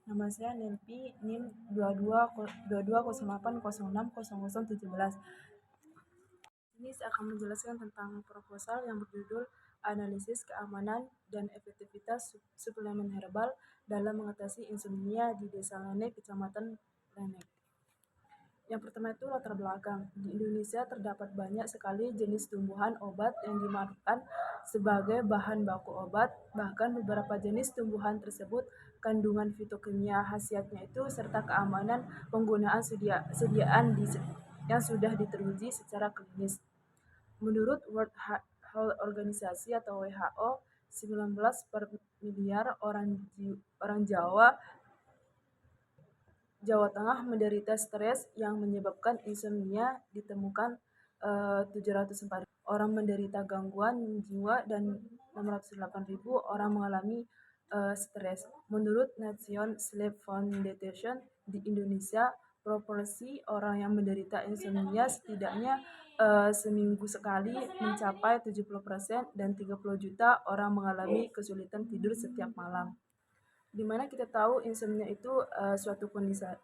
Nama saya Nelpi, NIM 2208060017. Ini saya akan menjelaskan tentang proposal yang berjudul Analisis Keamanan dan Efektivitas Suplemen Herbal dalam Mengatasi Insomnia di Desa Lenek, Kecamatan Lenek. Yang pertama itu latar belakang. Di Indonesia terdapat banyak sekali jenis tumbuhan obat yang dimanfaatkan sebagai bahan baku obat. Bahkan beberapa jenis tumbuhan tersebut kandungan fitokimia khasiatnya itu serta keamanan penggunaan sediaan yang sudah diteruji secara klinis. Menurut World Health Organization atau WHO, 19 per miliar orang Jawa Tengah menderita stres yang menyebabkan insomnia ditemukan 704 orang menderita gangguan jiwa dan 608.000 orang mengalami stres. Menurut Nation Sleep Foundation di Indonesia, proporsi orang yang menderita insomnia setidaknya seminggu sekali mencapai 70% dan 30 juta orang mengalami kesulitan tidur setiap malam. Di mana kita tahu insomnia itu suatu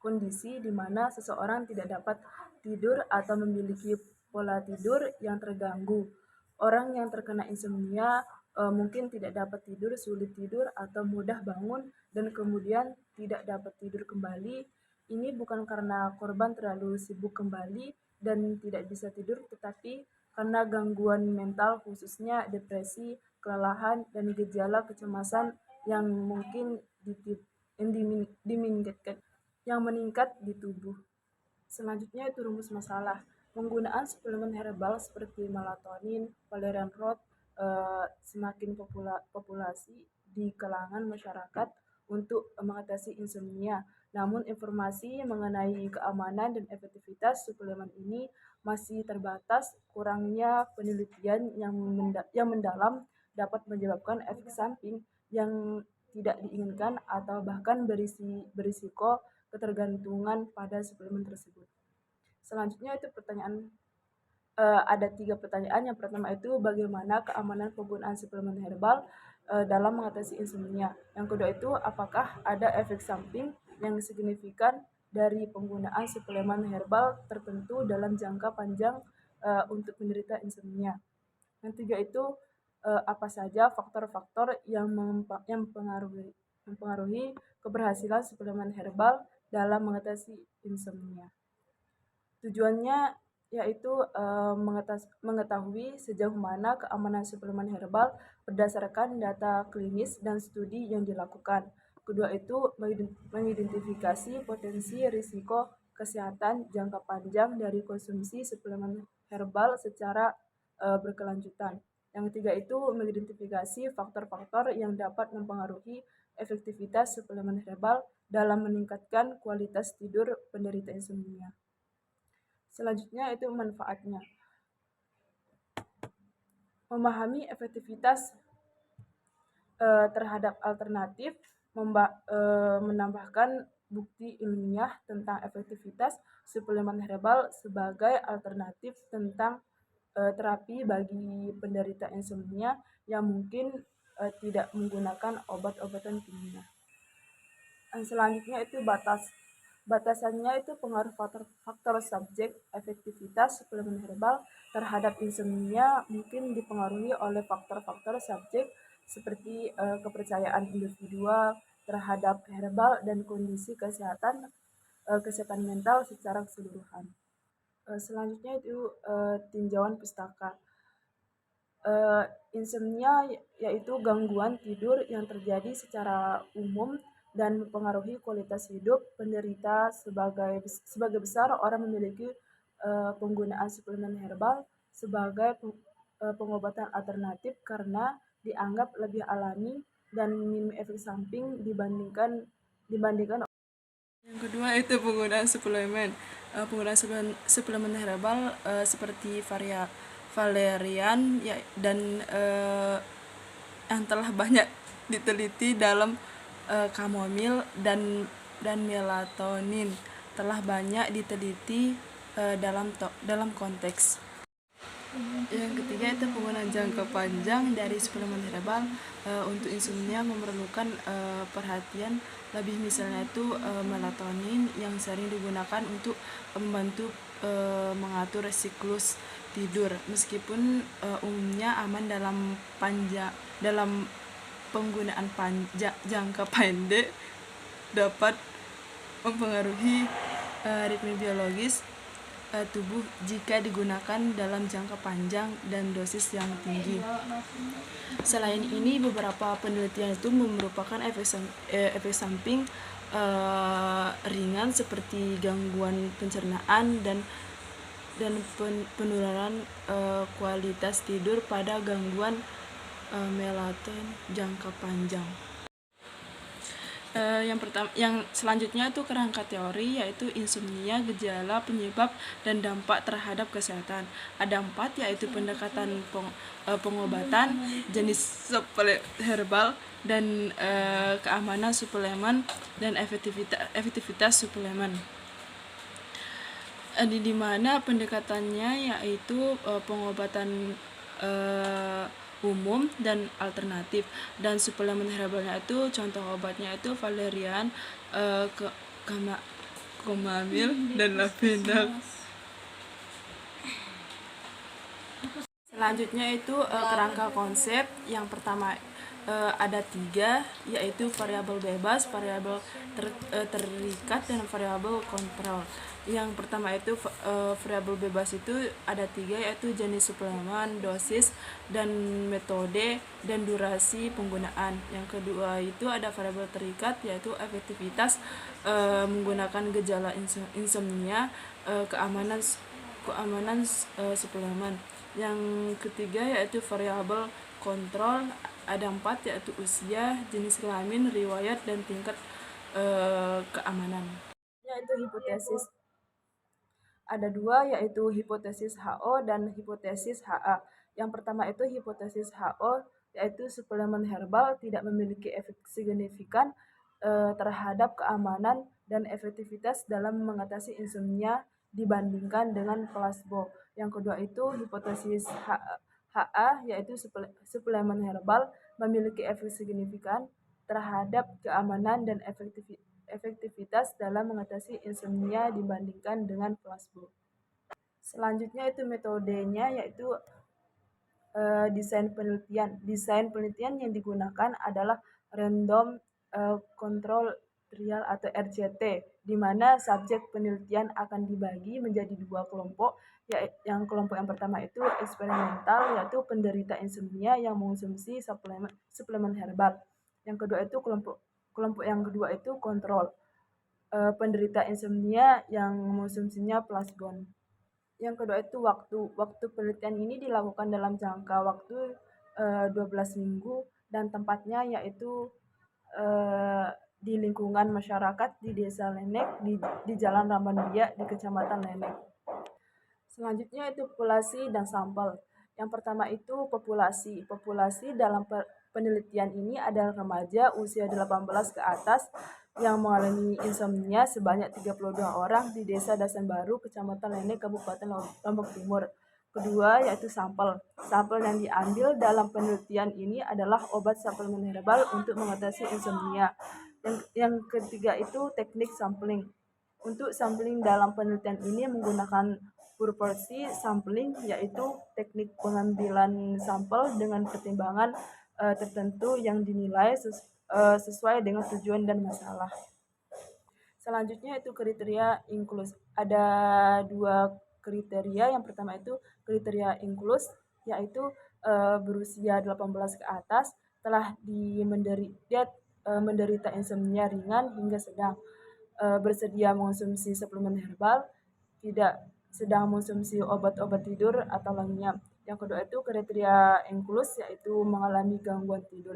kondisi di mana seseorang tidak dapat tidur atau memiliki pola tidur yang terganggu. Orang yang terkena insomnia mungkin tidak dapat tidur, sulit tidur, atau mudah bangun dan kemudian tidak dapat tidur kembali. Ini bukan karena korban terlalu sibuk kembali dan tidak bisa tidur, tetapi karena gangguan mental khususnya depresi, kelelahan, dan gejala kecemasan yang mungkin yang meningkat di tubuh. Selanjutnya itu rumus masalah. Penggunaan suplemen herbal seperti melatonin, valerian root semakin populasi di kalangan masyarakat untuk mengatasi insomnia. Namun informasi mengenai keamanan dan efektivitas suplemen ini masih terbatas. Kurangnya penelitian yang mendalam dapat menyebabkan efek samping yang tidak diinginkan atau bahkan berisiko ketergantungan pada suplemen tersebut. Selanjutnya itu ada 3 pertanyaan. Yang pertama itu bagaimana keamanan penggunaan suplemen herbal dalam mengatasi insomnia. Yang kedua itu apakah ada efek samping yang signifikan dari penggunaan suplemen herbal tertentu dalam jangka panjang untuk penderita insomnia. Yang ketiga itu apa saja faktor-faktor yang mempengaruhi keberhasilan suplemen herbal dalam mengatasi insomnia. Tujuannya yaitu mengetahui sejauh mana keamanan suplemen herbal berdasarkan data klinis dan studi yang dilakukan. Kedua itu mengidentifikasi potensi risiko kesehatan jangka panjang dari konsumsi suplemen herbal secara berkelanjutan. Yang ketiga itu mengidentifikasi faktor-faktor yang dapat mempengaruhi efektivitas suplemen herbal dalam meningkatkan kualitas tidur penderita insomnia. Selanjutnya itu manfaatnya. Memahami efektivitas terhadap alternatif, menambahkan bukti ilmiah tentang efektivitas suplemen herbal sebagai alternatif tentang terapi bagi penderita insomnia yang mungkin tidak menggunakan obat-obatan kimia. Selanjutnya itu batasannya itu pengaruh faktor subjek efektivitas suplemen herbal terhadap insomnia mungkin dipengaruhi oleh faktor-faktor subjek seperti kepercayaan individual terhadap herbal dan kondisi kesehatan mental secara keseluruhan. Selanjutnya itu tinjauan pustaka. Insomnia yaitu gangguan tidur yang terjadi secara umum dan mempengaruhi kualitas hidup penderita. Sebagai besar orang memiliki penggunaan suplemen herbal sebagai pengobatan alternatif karena dianggap lebih alami dan minim efek samping dibandingkan. Yang kedua itu penggunaan suplemen. Penggunaan suplemen herbal seperti valerian dan yang telah banyak diteliti dalam kamomil dan melatonin telah banyak diteliti dalam konteks Yang ketiga itu penggunaan jangka panjang dari suplemen herbal untuk insomnia memerlukan perhatian lebih, misalnya itu melatonin yang sering digunakan untuk membantu mengatur siklus tidur, meskipun umumnya aman dalam penggunaan jangka pendek, dapat mempengaruhi ritme biologis tubuh jika digunakan dalam jangka panjang dan dosis yang tinggi. Selain ini, beberapa penelitian itu merupakan efek samping ringan seperti gangguan pencernaan dan penurunan kualitas tidur pada gangguan melatonin jangka panjang. Yang selanjutnya itu kerangka teori, yaitu insomnia, gejala, penyebab, dan dampak terhadap kesehatan. Ada 4, yaitu pendekatan pengobatan, jenis herbal, dan keamanan suplemen, dan efektivitas suplemen. Di mana pendekatannya yaitu pengobatan umum dan alternatif, dan suplemen herbalnya itu contoh obatnya itu valerian, chamomile, dan lavender. Selanjutnya itu kerangka konsep. Yang pertama ada 3, yaitu variabel bebas, variabel terikat, dan variabel kontrol. Yang pertama itu variabel bebas itu ada 3, yaitu jenis suplemen, dosis, dan metode, dan durasi penggunaan. Yang kedua itu ada variabel terikat, yaitu efektivitas menggunakan gejala insomnia, keamanan suplemen. Yang ketiga yaitu variabel kontrol, ada 4, yaitu usia, jenis kelamin, riwayat, dan tingkat keamanan. Yaitu hipotesis. Ada 2, yaitu hipotesis HO dan hipotesis HA. Yang pertama itu hipotesis HO, yaitu suplemen herbal tidak memiliki efek signifikan terhadap keamanan dan efektivitas dalam mengatasi insomnia dibandingkan dengan placebo. Yang kedua itu hipotesis HA, yaitu suplemen herbal memiliki efek signifikan terhadap keamanan dan efektivitas dalam mengatasi insomnia dibandingkan dengan placebo. Selanjutnya itu metodenya, yaitu desain penelitian. Desain penelitian yang digunakan adalah random control trial atau RCT, di mana subjek penelitian akan dibagi menjadi 2 kelompok. Yang kelompok yang pertama itu eksperimental, yaitu penderita insomnia yang mengonsumsi suplemen herbal. Yang kedua itu kelompok yang kedua itu kontrol, penderita insomnia yang mengonsumsinya placebo. Yang kedua itu waktu penelitian ini dilakukan dalam jangka waktu 12 minggu, dan tempatnya yaitu di lingkungan masyarakat di Desa Lenek, di Jalan Ramandia di Kecamatan Lenek. Selanjutnya itu populasi dan sampel. Yang pertama itu populasi. Populasi dalam penelitian ini adalah remaja usia 18 ke atas yang mengalami insomnia sebanyak 32 orang di Desa Dasan Baru, Kecamatan Lenek, Kabupaten Lombok Timur. Kedua yaitu sampel. Sampel yang diambil dalam penelitian ini adalah obat suplemen herbal untuk mengatasi insomnia. Yang ketiga itu teknik sampling. Untuk sampling dalam penelitian ini menggunakan proporsi sampling, yaitu teknik pengambilan sampel dengan pertimbangan tertentu yang dinilai sesuai dengan tujuan dan masalah. Selanjutnya itu kriteria inklus. Ada 2 kriteria. Yang pertama itu kriteria inklus, yaitu berusia 18 ke atas, telah menderita insomnia ringan hingga sedang, bersedia mengonsumsi suplemen herbal, tidak sedang mengonsumsi obat-obat tidur atau lainnya. Yang kedua itu kriteria inklus, yaitu mengalami gangguan tidur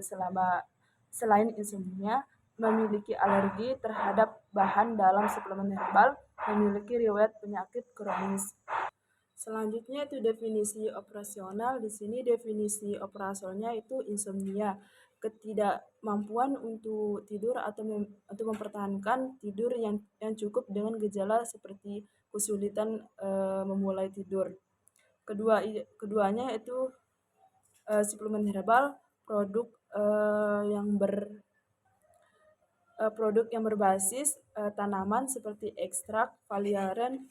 selain insomnia, memiliki alergi terhadap bahan dalam suplemen herbal, memiliki riwayat penyakit kronis. Selanjutnya itu definisi operasional. Di sini definisi operasionalnya itu insomnia, ketidakmampuan untuk tidur atau untuk mempertahankan tidur yang cukup dengan gejala seperti kesulitan memulai tidur. Keduanya yaitu suplemen herbal, produk yang berbasis tanaman seperti ekstrak, valerian.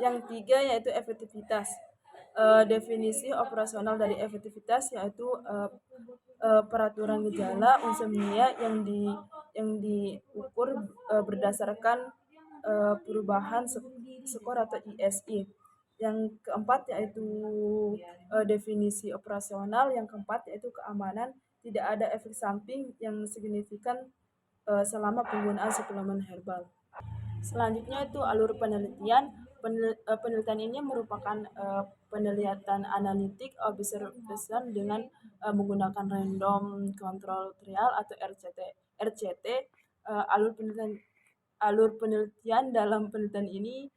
Yang tiga yaitu efektivitas. Definisi operasional dari efektivitas yaitu peraturan gejala unsur yang diukur berdasarkan perubahan skor atau ISI. Yang keempat yaitu definisi operasional. Yang keempat yaitu keamanan. Tidak ada efek samping yang signifikan selama penggunaan suplemen herbal. Selanjutnya itu alur penelitian. Penelitian ini merupakan penelitian analitik observation dengan menggunakan random control trial atau RCT. Alur penelitian dalam penelitian ini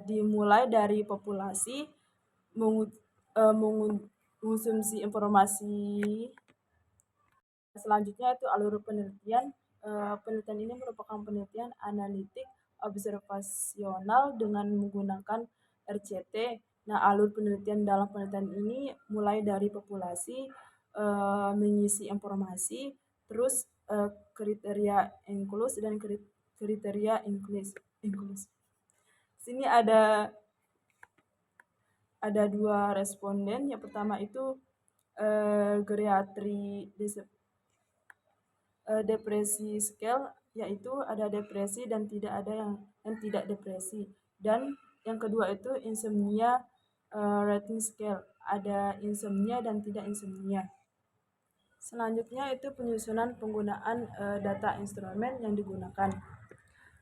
dimulai dari populasi, mengonsumsi informasi. Selanjutnya itu alur penelitian. Penelitian ini merupakan penelitian analitik observasional dengan menggunakan RCT. Nah, alur penelitian dalam penelitian ini mulai dari populasi, mengisi informasi, terus kriteria inklus dan kriteria inklus. Sini ada dua responden. Yang pertama itu geriatri depresi scale, yaitu ada depresi dan tidak ada yang tidak depresi. Dan yang kedua itu insomnia rating scale, ada insomnia dan tidak insomnia. Selanjutnya itu penyusunan penggunaan data instrumen yang digunakan.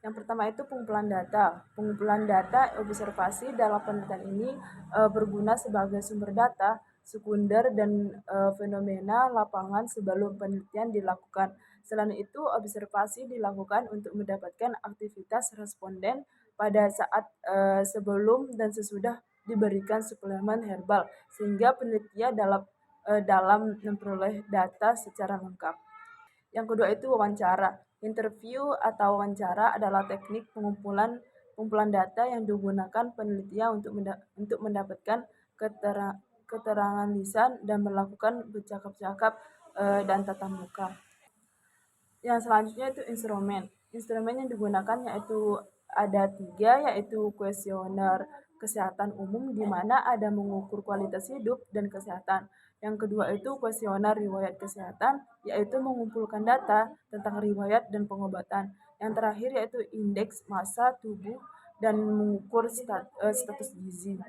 Yang pertama itu pengumpulan data. Pengumpulan data observasi dalam penelitian ini berguna sebagai sumber data sekunder dan fenomena lapangan sebelum penelitian dilakukan. Selain itu, observasi dilakukan untuk mendapatkan aktivitas responden pada saat sebelum dan sesudah diberikan suplemen herbal, sehingga penelitian dalam memperoleh data secara lengkap. Yang kedua itu wawancara. Interview atau wawancara adalah teknik pengumpulan data yang digunakan penelitian untuk mendapatkan keterangan lisan dan melakukan bercakap-cakap dan tatap muka. Yang selanjutnya itu instrumen. Instrumen yang digunakan yaitu ada 3, yaitu kuesioner kesehatan umum, di mana ada mengukur kualitas hidup dan kesehatan. Yang kedua itu kuesioner riwayat kesehatan, yaitu mengumpulkan data tentang riwayat dan pengobatan. Yang terakhir yaitu indeks massa tubuh dan mengukur status gizi.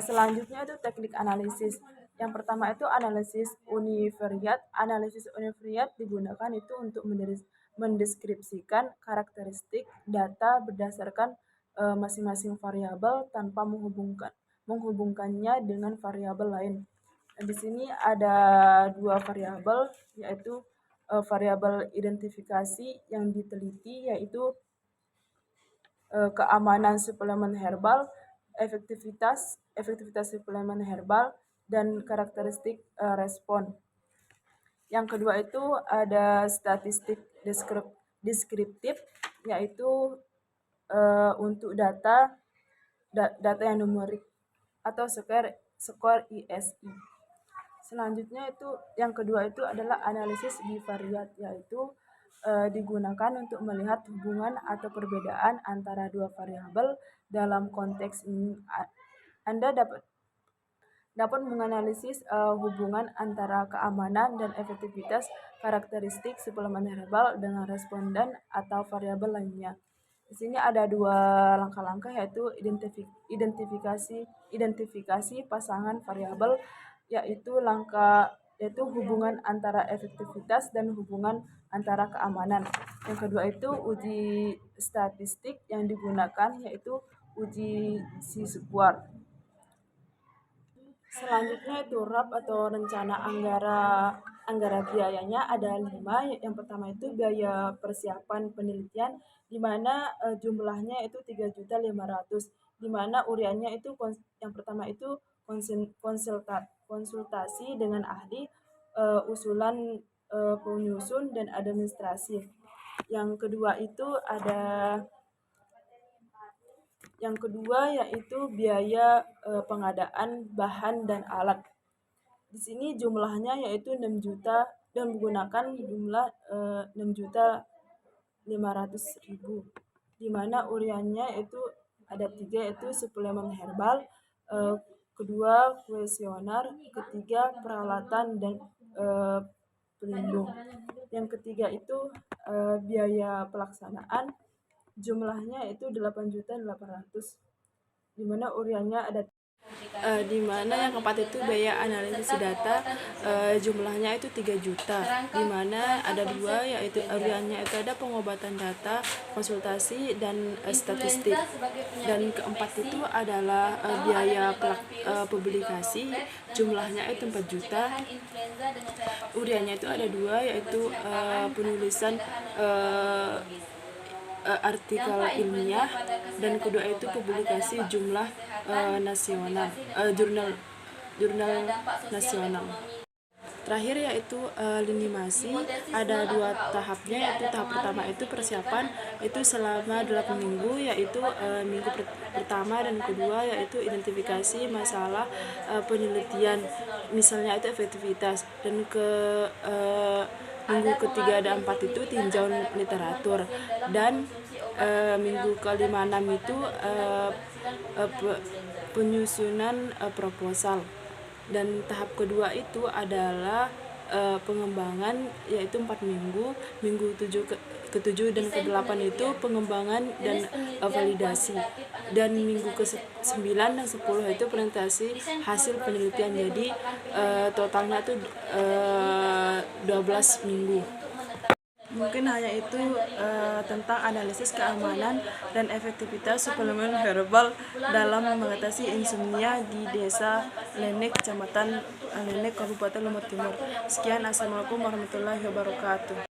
Selanjutnya itu teknik analisis. Yang pertama itu analisis univariat. Analisis univariat digunakan itu untuk mendeskripsikan karakteristik data berdasarkan masing-masing variabel tanpa menghubungkannya dengan variabel lain. Di sini ada 2 variabel, yaitu variabel identifikasi yang diteliti, yaitu keamanan suplemen herbal, efektivitas suplemen herbal, dan karakteristik respon. Yang kedua itu ada statistik deskriptif, yaitu untuk data yang numerik atau skor ISI. Selanjutnya itu yang kedua itu adalah analisis bivariat, yaitu digunakan untuk melihat hubungan atau perbedaan antara dua variabel. Dalam konteks ini Anda dapat menganalisis hubungan antara keamanan dan efektivitas karakteristik suplemen herbal dengan responden atau variabel lainnya. Di sini ada 2 langkah-langkah, yaitu identifikasi pasangan variabel, yaitu hubungan antara efektivitas dan hubungan antara keamanan. Yang kedua itu uji statistik yang digunakan, yaitu uji C-square. Selanjutnya itu RAP atau rencana anggara biayanya ada 5. Yang pertama itu biaya persiapan penelitian, di mana jumlahnya itu 3.500.000, di mana uriannya itu yang pertama itu konsultasi dengan ahli, usulan penyusun dan administrasi. Yang kedua itu ada Yang kedua yaitu biaya pengadaan bahan dan alat. Di sini jumlahnya yaitu 6 juta dan menggunakan jumlah 6.500.000, di mana uriannya itu ada 3, yaitu suplemen herbal, kedua kuesioner, ketiga peralatan dan pelindung. Yang ketiga itu biaya pelaksanaan, jumlahnya itu 8.800.000, di mana uriannya ada di mana yang keempat itu biaya analisis data, jumlahnya itu 3 juta, di mana ada 2, yaitu uriannya itu ada pengobatan data, konsultasi, dan statistik. Dan keempat itu adalah biaya publikasi, jumlahnya itu 4 juta, uriannya itu ada 2, yaitu penulisan artikel ilmiah, dan kedua itu publikasi jumlah nasional, jurnal nasional. Terakhir yaitu lini masi, ada 2 tahapnya, yaitu tahap pertama itu persiapan itu selama 8 minggu, yaitu minggu pertama dan kedua yaitu identifikasi masalah penelitian, misalnya itu efektivitas, dan minggu ketiga dan 4 itu tinjauan literatur, dan minggu ke-5, 6 itu penyusunan proposal, dan tahap kedua itu adalah pengembangan, yaitu 4 minggu, minggu ke-7 dan ke-8 itu pengembangan dan validasi, dan minggu ke-9 dan 10 itu presentasi hasil penelitian. Jadi totalnya itu 12 minggu. Mungkin hanya itu tentang analisis keamanan dan efektivitas suplemen herbal dalam mengatasi insomnia di Desa Lenek, Kecamatan Lenek, Kabupaten Lombok Timur. Sekian, assalamualaikum warahmatullahi wabarakatuh.